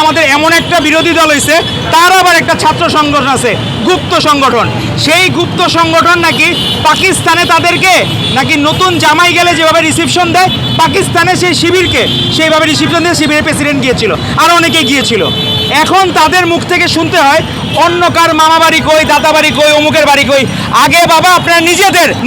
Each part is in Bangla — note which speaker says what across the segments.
Speaker 1: আমাদের এমন একটা বিরোধী দল হয়েছে, তার আবার একটা ছাত্র সংগঠন আছে, গুপ্ত সংগঠন। সেই গুপ্ত সংগঠন নাকি পাকিস্তানে তাদেরকে নাকি নতুন জামাই গেলে যেভাবে রিসিপশন দেয়, পাকিস্তানে সেই শিবিরকে সেইভাবে রিসিপশন দিয়ে শিবিরের প্রেসিডেন্ট গিয়েছিল, আর অনেকে গিয়েছিল। এখন তাদের মুখ থেকে শুনতে হয় অন্য কার মামা বাড়ি কই, দাদা বাড়ি কই, অমুকের বাড়ি কই। আগে বাবা আপনার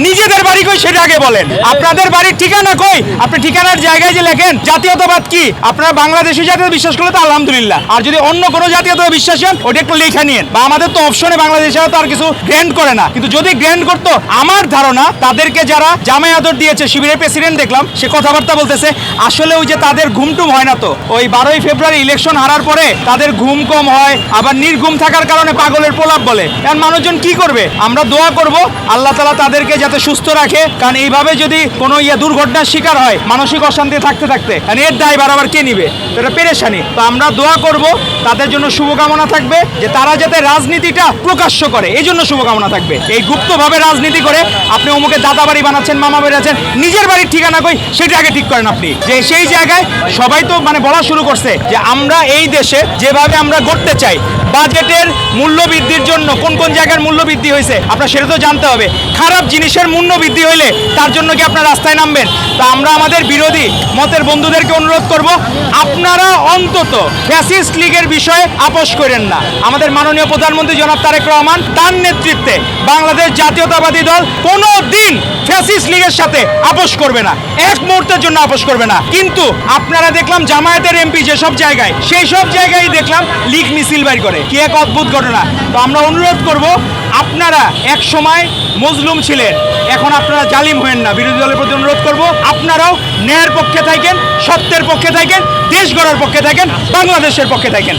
Speaker 1: নিজেদের বাড়ি কই সেটা আগে বলেন। আপনাদের বাড়ির ঠিকানা কই? আপনি ঠিকানার জায়গায় যে লেখেন জাতীয়তাবাদ কি, আপনারা বাংলাদেশি জাতীয়তা বিশ্বাস করলে তো আলহামদুলিল্লাহ, আর যদি অন্য কোনো জাতীয়তা বিশ্বাস হন ওটা একটু লেখা নিয়েন। বা আমাদের তো অপশনে বাংলাদেশে তো আর কিছু গ্র্যান্ড করে না, কিন্তু যদি গ্র্যান্ড করতো, আমার ধারণা তাদেরকে যারা জামাই আদর দিয়েছে, শিবিরের প্রেসিডেন্ট দেখলাম সে কথাবার্তা বলতেছে, আসলে ওই যে তাদের ঘুমটুম হয় না তো, ওই 12ই ফেব্রুয়ারি ইলেকশন হারার পরে তাদের ঘুম কম হয়, আবার নির্ঘুম থাকার কারণে পাগলের প্রলাপ বলে। এখন মানুষজন কি করবে? আমরা দোয়া করব আল্লাহ তাআলা তাদেরকে যাতে সুস্থ রাখে, কারণ এইভাবে যদি কোনো দুর্ঘটনার শিকার হয় মানসিক অশান্তি থাকতে থাকতে, এর দায় বারবার কে নিবে? এটা পেরেশানি। তো আমরা দোয়া করব, তাদের জন্য শুভকামনা থাকবে যে তারা যাতে রাজনীতিটা প্রকাশ্য করে, এই জন্য শুভকামনা থাকবে। এই গুপ্তভাবে রাজনীতি করে আপনি অমুকের দাদা বাড়ি বানাচ্ছেন, মামা বাড়ি আছেন, নিজের বাড়ির ঠিকানা কই সেটা আগে ঠিক করেন আপনি। যে সেই জায়গায় সবাই তো বলা শুরু করছে যে আমরা এই দেশে যেভাবে আমরা গড়তে চাই, বাজেটের মূল্য বৃদ্ধির জন্য কোন কোন জায়গার মূল্য বৃদ্ধি হয়েছে আপনার সেটা তো জানতে হবে। খারাপ জিনিসের মূল্য বৃদ্ধি হইলে তার জন্য কি আপনার রাস্তায় নামবেন? তা আমরা আমাদের বিরোধী মতের বন্ধুদেরকে অনুরোধ করব, আপনারা অন্তত ফ্যাসিস্ট লীগের বিষয়ে আপোষ করেন না। আমাদের মাননীয় প্রধানমন্ত্রী জনাব তারেক রহমান, তার নেতৃত্বে বাংলাদেশ জাতীয়তাবাদী দল কোনো দিন ফ্যাসিস্ট লীগের সাথে আপোষ করবে না, এক মুহূর্তের জন্য আপোষ করবে না। কিন্তু আপনারা দেখলাম জামায়াতের এমপি যেসব জায়গায়, সেই সব জায়গায় দেখলাম লীগ মিছিল বাইর করে, কি এক অদ্ভুত ঘটনা। তো আমরা অনুরোধ করব, আপনারা এক সময় মজলুম ছিলেন, এখন আপনারা জালিম হয়েন না। বিরোধী দলের প্রতি অনুরোধ করব, আপনারাও ন্যায়ের পক্ষে থাকেন, সত্যের পক্ষে থাকেন, দেশ গড়ার পক্ষে থাকেন, বাংলাদেশের পক্ষে থাকেন।